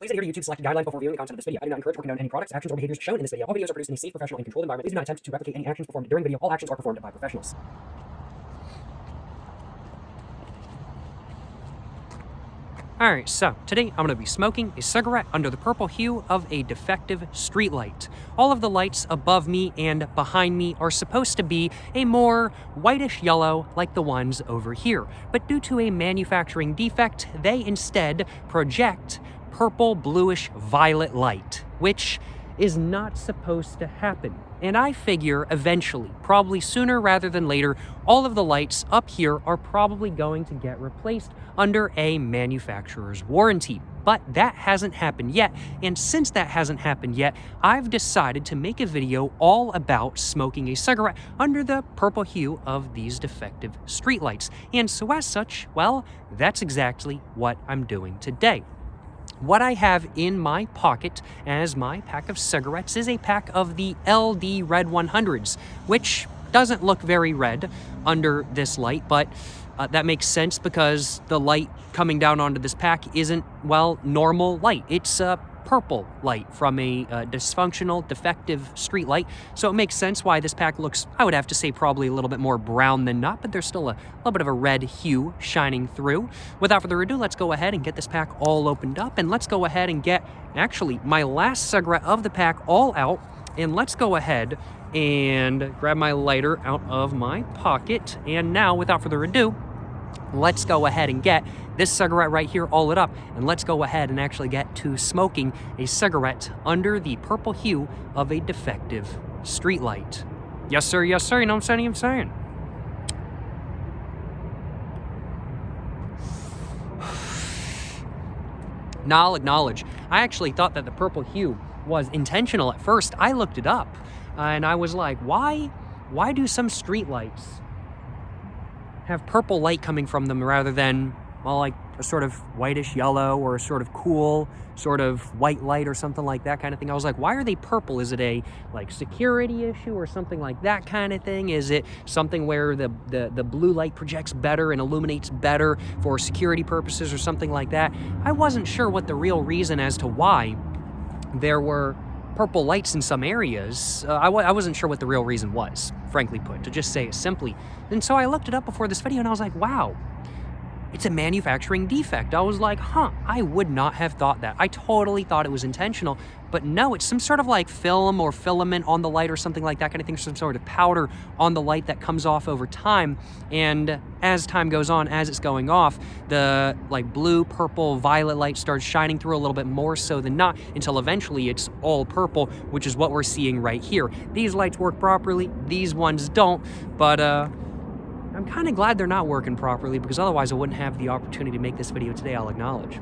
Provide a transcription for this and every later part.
Please adhere to YouTube's selected guidelines before viewing the content of this video. I do not encourage or condone any products, actions, or behaviors shown in this video. All videos are produced in a safe, professional, and controlled environment. Please do not attempt to replicate any actions performed during the video. All actions are performed by professionals. Alright, so today I'm going to be smoking a cigarette under the purple hue of a defective streetlight. All of the lights above me and behind me are supposed to be a more whitish yellow like the ones over here, but due to a manufacturing defect, they instead project purple bluish violet light, which is not supposed to happen. And I figure eventually, probably sooner rather than later, all of the lights up here are probably going to get replaced under a manufacturer's warranty. But that hasn't happened yet, and since that hasn't happened yet, I've decided to make a video all about smoking a cigarette under the purple hue of these defective streetlights. And so as such, well, that's exactly what I'm doing today. What I have in my pocket as my pack of cigarettes is a pack of the LD Red 100s, which doesn't look very red under this light, but that makes sense because the light coming down onto this pack isn't, well, normal light. It's a purple light from a dysfunctional, defective street light, so it makes sense why this pack looks, I would have to say, probably a little bit more brown than not, but there's still a little bit of a red hue shining through. Without further ado, let's go ahead and get this pack all opened up, and let's go ahead and get, actually, my last cigarette of the pack all out, and let's go ahead and grab my lighter out of my pocket, and now, without further ado, let's go ahead and get this cigarette right here all lit up, and let's go ahead and actually get to smoking a cigarette under the purple hue of a defective streetlight. Yes, sir, you know what I'm saying? Now, I'll acknowledge, I actually thought that the purple hue was intentional at first. I looked it up, and I was like, why do some streetlights have purple light coming from them rather than, well, like a sort of whitish yellow or a sort of cool sort of white light or something like that kind of thing? I was like, why are they purple? Is it a like security issue or something like that kind of thing? Is it something where the blue light projects better and illuminates better for security purposes or something like that? I wasn't sure what the real reason as to why there were purple lights in some areas. I wasn't sure what the real reason was, frankly put, to just say it simply. And so I looked it up before this video and I was like, wow, it's a manufacturing defect. I was like, I would not have thought that. I totally thought it was intentional, but no, it's some sort of like film or filament on the light or something like that kind of thing, some sort of powder on the light that comes off over time. And as time goes on, as it's going off, the like blue, purple, violet light starts shining through a little bit more so than not until eventually it's all purple, which is what we're seeing right here. These lights work properly, these ones don't, but I'm kind of glad they're not working properly because otherwise I wouldn't have the opportunity to make this video today, I'll acknowledge.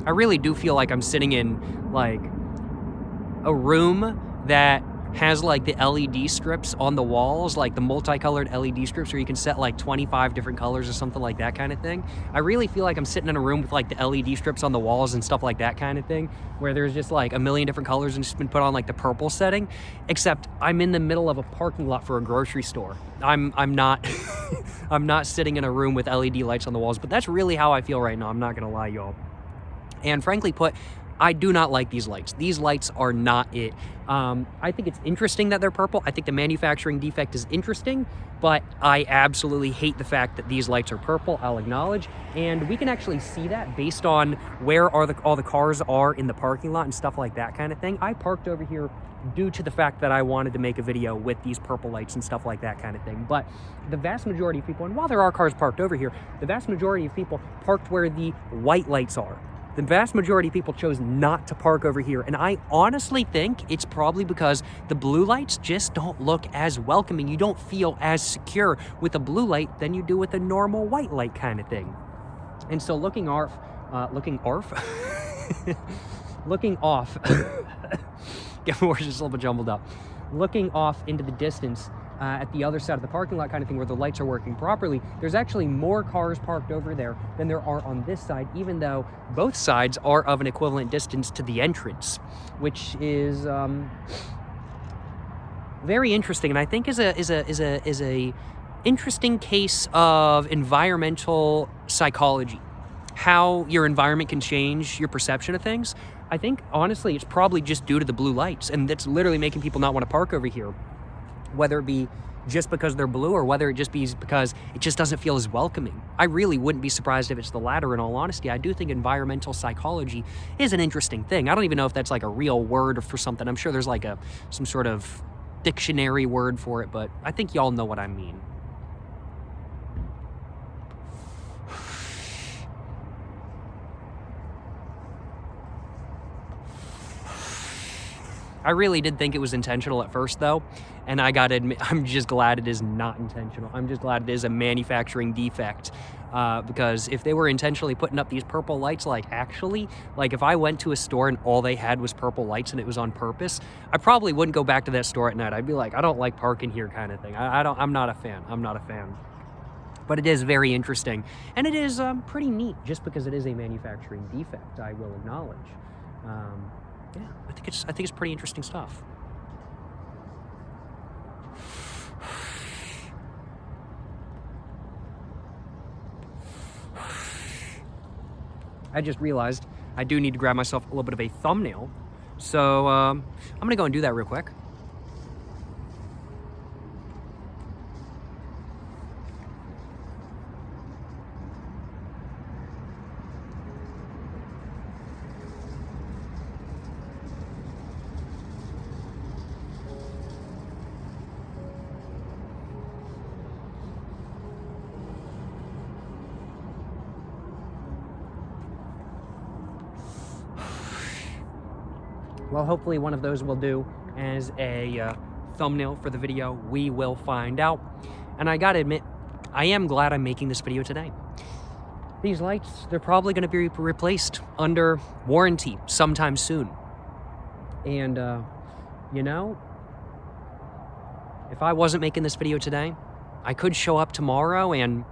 I really do feel like I'm sitting in like a room that has like the LED strips on the walls, like the multicolored LED strips where you can set like 25 different colors or something like that kind of thing. I really feel like I'm sitting in a room with like the LED strips on the walls and stuff like that kind of thing, where there's just like a million different colors and just been put on like the purple setting, except I'm in the middle of a parking lot for a grocery store. I'm not I'm not sitting in a room with LED lights on the walls, but that's really how I feel right now. I'm not gonna lie, y'all. And frankly put, I do not like these lights. These lights are not it. I think it's interesting that they're purple. I think the manufacturing defect is interesting, but I absolutely hate the fact that these lights are purple, I'll acknowledge. And we can actually see that based on where all the cars are in the parking lot and stuff like that kind of thing. I parked over here due to the fact that I wanted to make a video with these purple lights and stuff like that kind of thing. But the vast majority of people, and while there are cars parked over here, the vast majority of people parked where the white lights are. The vast majority of people chose not to park over here, and I honestly think it's probably because the blue lights just don't look as welcoming. You don't feel as secure with a blue light than you do with a normal white light kind of thing. And so looking off, we're just a little bit jumbled up. Looking off into the distance, at the other side of the parking lot kind of thing where the lights are working properly, there's actually more cars parked over there than there are on this side, even though both sides are of an equivalent distance to the entrance, which is very interesting, and I think is a interesting case of environmental psychology. How your environment can change your perception of things. I think honestly it's probably just due to the blue lights, and that's literally making people not want to park over here. Whether it be just because they're blue or whether it just be because it just doesn't feel as welcoming. I really wouldn't be surprised if it's the latter, in all honesty. I do think environmental psychology is an interesting thing. I don't even know if that's like a real word for something. I'm sure there's like some sort of dictionary word for it, but I think y'all know what I mean. I really did think it was intentional at first, though, and I gotta admit, I'm just glad it is not intentional. I'm just glad it is a manufacturing defect, because if they were intentionally putting up these purple lights, like if I went to a store and all they had was purple lights and it was on purpose, I probably wouldn't go back to that store at night. I'd be like, I don't like parking here, kind of thing. I'm not a fan. I'm not a fan. But it is very interesting, and it is pretty neat, just because it is a manufacturing defect, I will acknowledge. Yeah, I think it's pretty interesting stuff. I just realized I do need to grab myself a little bit of a thumbnail, so I'm gonna go and do that real quick. Well, hopefully one of those will do as a thumbnail for the video. We will find out. And I gotta admit, I am glad I'm making this video today. These lights, they're probably gonna be replaced under warranty sometime soon. And, you know, if I wasn't making this video today, I could show up tomorrow and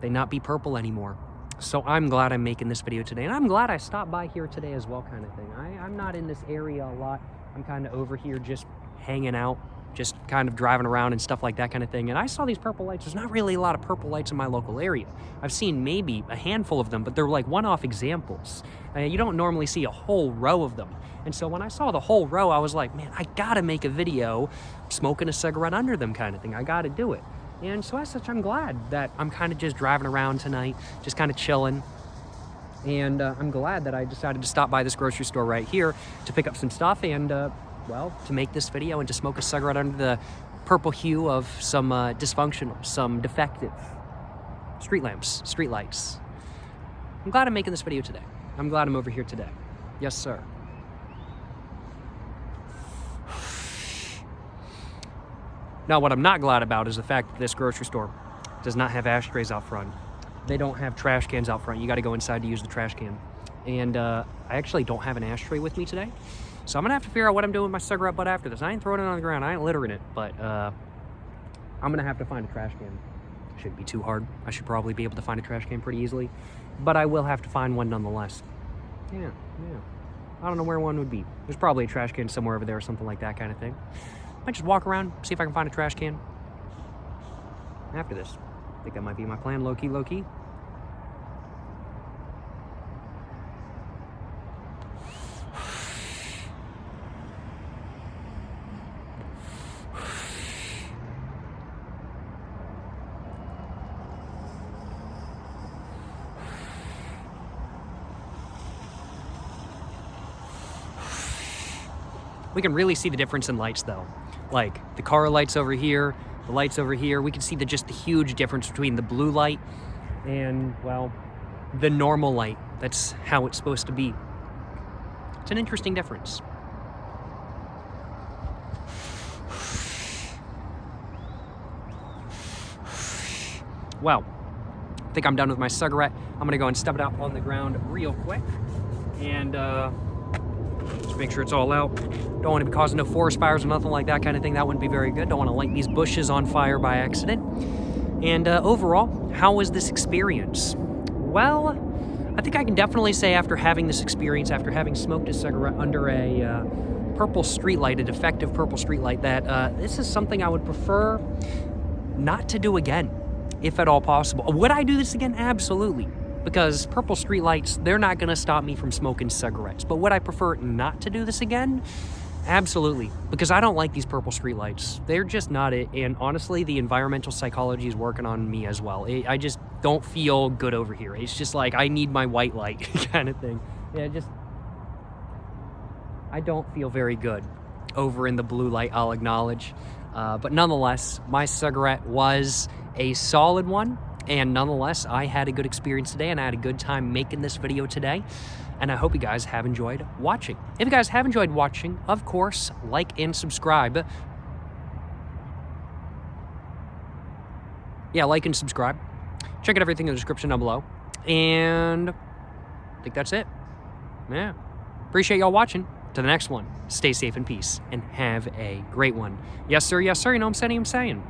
they not be purple anymore. So I'm glad I'm making this video today, and I'm glad I stopped by here today as well, kind of thing. I'm not in this area a lot. I'm kind of over here just hanging out, just kind of driving around and stuff like that kind of thing. And I saw these purple lights. There's not really a lot of purple lights in my local area. I've seen maybe a handful of them, but they're like one-off examples. You don't normally see a whole row of them. And so when I saw the whole row, I was like, man, I gotta make a video smoking a cigarette under them, kind of thing. I gotta do it. And so as such, I'm glad that I'm kind of just driving around tonight, just kind of chilling. And I'm glad that I decided to stop by this grocery store right here to pick up some stuff and, well, to make this video and to smoke a cigarette under the purple hue of some dysfunctional, some defective street lamps, street lights. I'm glad I'm making this video today. I'm glad I'm over here today. Yes, sir. Now, what I'm not glad about is the fact that this grocery store does not have ashtrays out front. They don't have trash cans out front. You got to go inside to use the trash can. And I actually don't have an ashtray with me today. So I'm going to have to figure out what I'm doing with my cigarette butt after this. I ain't throwing it on the ground. I ain't littering it. But I'm going to have to find a trash can. Shouldn't be too hard. I should probably be able to find a trash can pretty easily. But I will have to find one nonetheless. Yeah. I don't know where one would be. There's probably a trash can somewhere over there or something like that kind of thing. Might just walk around, see if I can find a trash can after this. I think that might be my plan, low-key. We can really see the difference in lights, though. Like the car lights over here, the lights over here. We can see just the huge difference between the blue light and, well, the normal light. That's how it's supposed to be. It's an interesting difference. Well, I think I'm done with my cigarette. I'm gonna go and step it out on the ground real quick and just make sure it's all out. Don't want to be causing no forest fires or nothing like that kind of thing. That wouldn't be very good. Don't want to light these bushes on fire by accident. And overall, how was this experience? Well, I think I can definitely say after having this experience, after having smoked a cigarette under a purple streetlight, a defective purple streetlight, that this is something I would prefer not to do again, if at all possible. Would I do this again? Absolutely. Because purple streetlights, they're not gonna stop me from smoking cigarettes. But would I prefer not to do this again? Absolutely. Because I don't like these purple streetlights. They're just not it. And honestly, the environmental psychology is working on me as well. I just don't feel good over here. It's just like, I need my white light kind of thing. Yeah, I don't feel very good over in the blue light, I'll acknowledge. But nonetheless, my cigarette was a solid one. And nonetheless, I had a good experience today, and I had a good time making this video today. And I hope you guys have enjoyed watching. If you guys have enjoyed watching, of course, like and subscribe. Yeah, like and subscribe. Check out everything in the description down below. And I think that's it. Yeah. Appreciate y'all watching. To the next one, stay safe and peace, and have a great one. Yes, sir, you know what I'm saying?